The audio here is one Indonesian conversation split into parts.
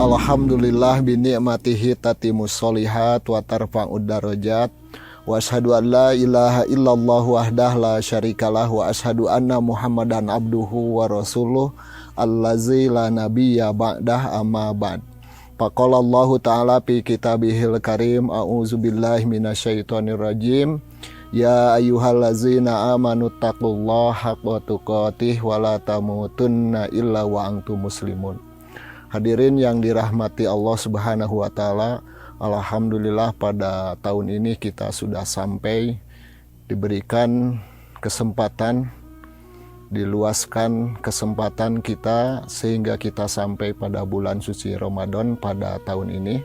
Alhamdulillah bi ni'matihi tatimus sholihat wa tarfa'ud darajat wa asyhadu an la ilaha illallah wahdah la syarikalah wa asyhadu anna Muhammadan abduhu wa rasuluh allazi la nabiyya ba'dah amma ba'd. Faqala Allah ta'ala fi kitabihil karim a'udzubillahi minasyaitonir rajim. Ya ayyuhallazina amanu taqullaha haqqa tuqatih wa la tamutunna illa wa antum muslimun. Hadirin yang dirahmati Allah Subhanahu wa taala, alhamdulillah pada tahun ini kita sudah sampai, diberikan kesempatan, diluaskan kesempatan kita sehingga kita sampai pada bulan suci Ramadan pada tahun ini.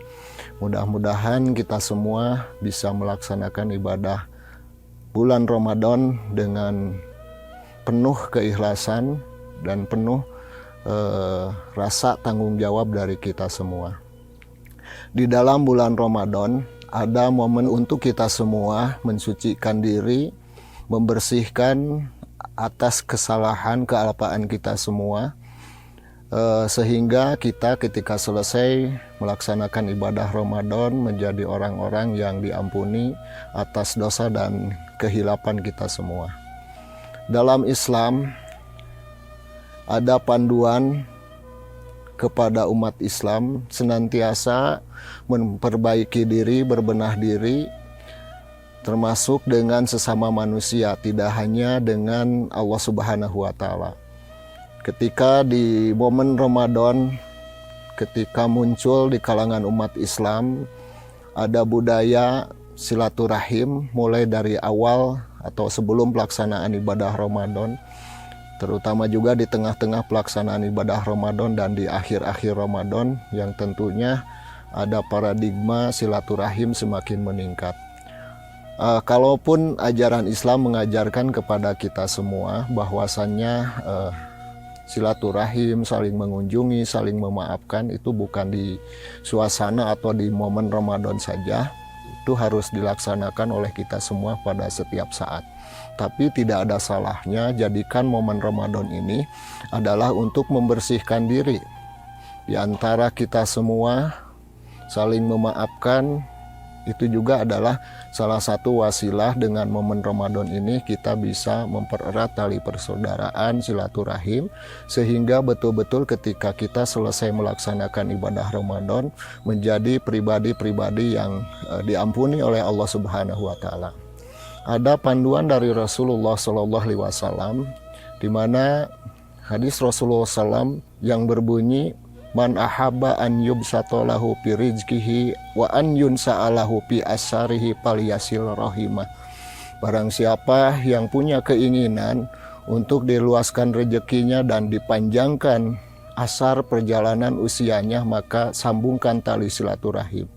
Mudah-mudahan kita semua bisa melaksanakan ibadah bulan Ramadan dengan penuh keikhlasan dan penuh rasa tanggung jawab dari kita semua. Di dalam bulan Ramadan ada momen untuk kita semua mensucikan diri, membersihkan atas kesalahan kealpaan kita semua, sehingga kita ketika selesai melaksanakan ibadah Ramadan menjadi orang-orang yang diampuni atas dosa dan kehilapan kita semua. Dalam Islam ada panduan kepada umat Islam senantiasa memperbaiki diri, berbenah diri, termasuk dengan sesama manusia, tidak hanya dengan Allah Subhanahu wa taala. Ketika di momen Ramadan, ketika muncul di kalangan umat Islam ada budaya silaturahim mulai dari awal atau sebelum pelaksanaan ibadah Ramadan, terutama juga di tengah-tengah pelaksanaan ibadah Ramadan dan di akhir-akhir Ramadan, yang tentunya ada paradigma silaturahim semakin meningkat. Kalaupun ajaran Islam mengajarkan kepada kita semua bahwasannya silaturahim, saling mengunjungi, saling memaafkan, itu bukan di suasana atau di momen Ramadan saja, itu harus dilaksanakan oleh kita semua pada setiap saat. Tapi tidak ada salahnya jadikan momen Ramadan ini adalah untuk membersihkan diri di antara kita semua, saling memaafkan. Itu juga adalah salah satu wasilah dengan momen Ramadan ini kita bisa mempererat tali persaudaraan, silaturahim, sehingga betul-betul ketika kita selesai melaksanakan ibadah Ramadan menjadi pribadi-pribadi yang diampuni oleh Allah Subhanahu wa taala. Ada panduan dari Rasulullah SAW di mana hadis Rasulullah SAW yang berbunyi, man ahabba an yubsatolahu fi rizkihi wa an yunsa'alahu fi asarihi falyasil rahimah. Barang siapa yang punya keinginan untuk diluaskan rezekinya dan dipanjangkan asar perjalanan usianya, maka sambungkan tali silaturahim.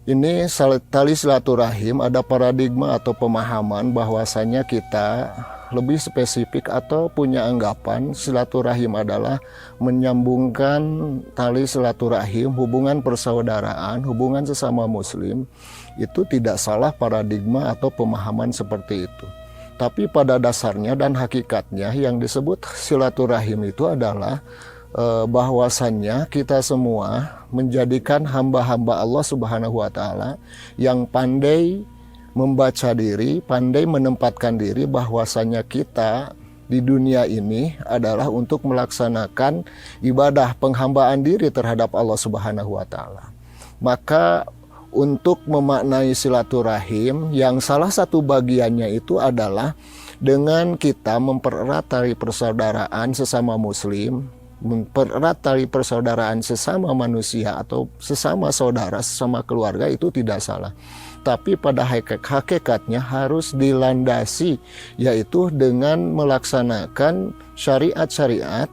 Ini tali silaturahim ada paradigma atau pemahaman bahwasanya kita lebih spesifik atau punya anggapan silaturahim adalah menyambungkan tali silaturahim, hubungan persaudaraan, hubungan sesama muslim. Itu tidak salah paradigma atau pemahaman seperti itu. Tapi pada dasarnya dan hakikatnya yang disebut silaturahim itu adalah bahwasannya kita semua menjadikan hamba-hamba Allah Subhanahu wa taala yang pandai membaca diri, pandai menempatkan diri bahwasannya kita di dunia ini adalah untuk melaksanakan ibadah penghambaan diri terhadap Allah Subhanahu wa taala. Maka untuk memaknai silaturahim yang salah satu bagiannya itu adalah dengan kita mempererat tali persaudaraan sesama muslim, mempererat tali persaudaraan sesama manusia atau sesama saudara, sesama keluarga, itu tidak salah. Tapi pada hakikatnya harus dilandasi, yaitu dengan melaksanakan syariat-syariat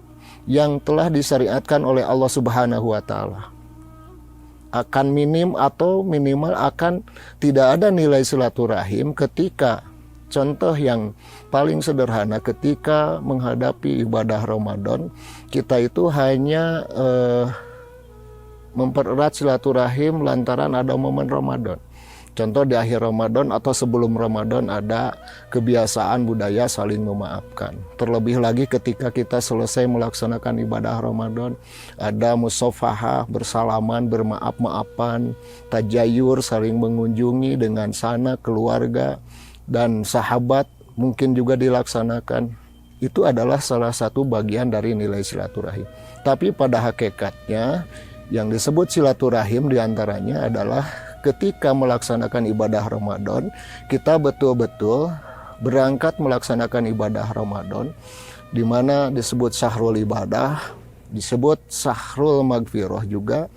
yang telah disyariatkan oleh Allah Subhanahu wa taala. Akan minim atau minimal akan tidak ada nilai silaturahim ketika, contoh yang paling sederhana, ketika menghadapi ibadah Ramadan, kita itu hanya mempererat silaturahim lantaran ada momen Ramadan. Contoh di akhir Ramadan atau sebelum Ramadan ada kebiasaan budaya saling memaafkan. Terlebih lagi ketika kita selesai melaksanakan ibadah Ramadan, ada musafahah, bersalaman, bermaaf-maafan, tajayur, saling mengunjungi dengan sanak keluarga dan sahabat mungkin juga dilaksanakan. Itu adalah salah satu bagian dari nilai silaturahim. Tapi pada hakikatnya yang disebut silaturahim diantaranya adalah ketika melaksanakan ibadah Ramadan, kita betul-betul berangkat melaksanakan ibadah Ramadan, di mana disebut syahrul ibadah, disebut syahrul magfirah juga,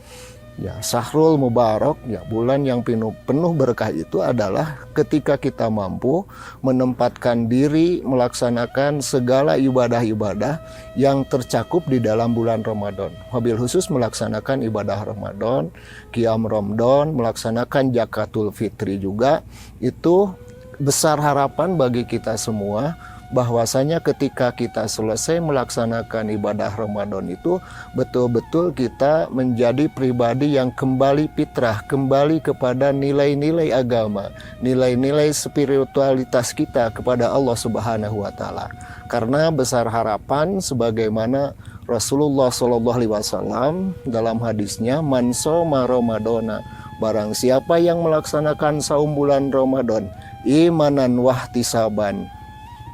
ya syahrul mubarak, ya bulan yang penuh berkah itu adalah ketika kita mampu menempatkan diri melaksanakan segala ibadah-ibadah yang tercakup di dalam bulan Ramadan. Wabil khusus melaksanakan ibadah Ramadan, qiyam Ramadan, melaksanakan zakatul fitri juga, itu besar harapan bagi kita semua bahwasanya ketika kita selesai melaksanakan ibadah Ramadan itu betul-betul kita menjadi pribadi yang kembali fitrah, kembali kepada nilai-nilai agama, nilai-nilai spiritualitas kita kepada Allah Subhanahu wa taala. Karena besar harapan sebagaimana Rasulullah SAW dalam hadisnya, man shoma Ramadana, barang siapa yang melaksanakan saum bulan Ramadan imanan wahtisaban,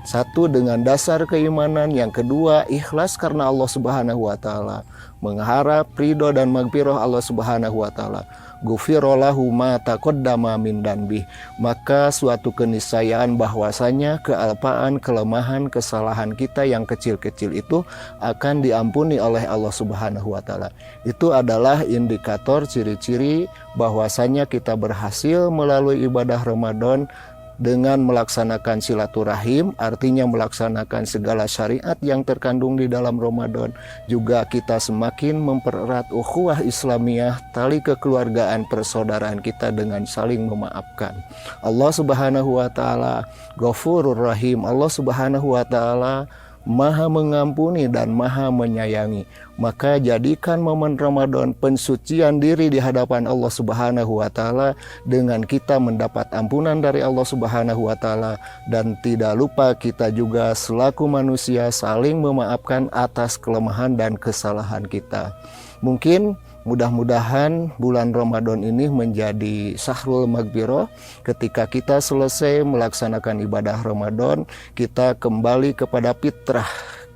satu dengan dasar keimanan, yang kedua ikhlas karena Allah Subhanahu wa taala, mengharap ridho dan magfirah Allah Subhanahu wa taala, ghufirallahu ma taqaddama min danbi, maka suatu keniscayaan bahwasanya kealpaan, kelemahan, kesalahan kita yang kecil-kecil itu akan diampuni oleh Allah Subhanahu wa taala. Itu adalah indikator ciri-ciri bahwasanya kita berhasil melalui ibadah Ramadan dengan melaksanakan silaturahim, artinya melaksanakan segala syariat yang terkandung di dalam Ramadan. Juga kita semakin mempererat ukhuwah Islamiyah, tali kekeluargaan persaudaraan kita dengan saling memaafkan. Allah Subhanahu wa taala Ghafurur Rahim, Allah Subhanahu wa taala Maha mengampuni dan Maha menyayangi. Maka jadikan momen Ramadan pensucian diri di hadapan Allah Subhanahu wa taala dengan kita mendapat ampunan dari Allah Subhanahu wa taala, dan tidak lupa kita juga selaku manusia saling memaafkan atas kelemahan dan kesalahan kita. Mungkin mudah-mudahan bulan Ramadan ini menjadi syahrul magfirah. Ketika kita selesai melaksanakan ibadah Ramadan, kita kembali kepada fitrah,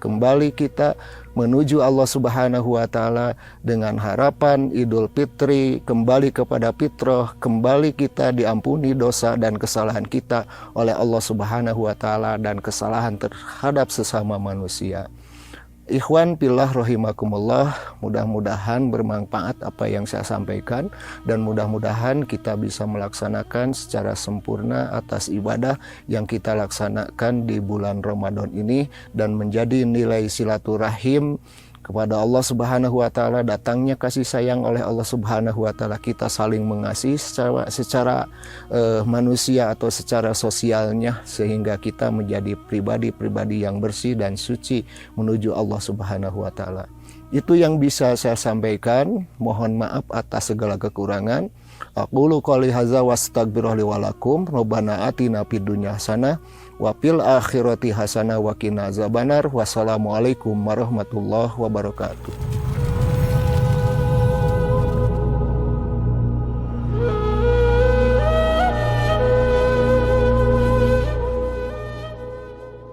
kembali kita menuju Allah Subhanahu wa taala dengan harapan Idul Fitri, kembali kepada fitrah, kembali kita diampuni dosa dan kesalahan kita oleh Allah Subhanahu wa taala dan kesalahan terhadap sesama manusia. Ikhwan fillah rahimakumullah, mudah-mudahan bermanfaat apa yang saya sampaikan, dan mudah-mudahan kita bisa melaksanakan secara sempurna atas ibadah yang kita laksanakan di bulan Ramadan ini, dan menjadi nilai silaturahim kepada Allah Subhanahu wa taala, datangnya kasih sayang oleh Allah Subhanahu wa taala, kita saling mengasihi secara manusia atau secara sosialnya, sehingga kita menjadi pribadi-pribadi yang bersih dan suci menuju Allah Subhanahu wa taala. Itu yang bisa saya sampaikan. Mohon maaf atas segala kekurangan. Aqulu qouli hadza wastaghfirullahi wa lakum. Rabbana atina fid dunya hasanah wa fil akhirati hasanah wa qina azabannar. Wassalamualaikum warahmatullahi wabarakatuh.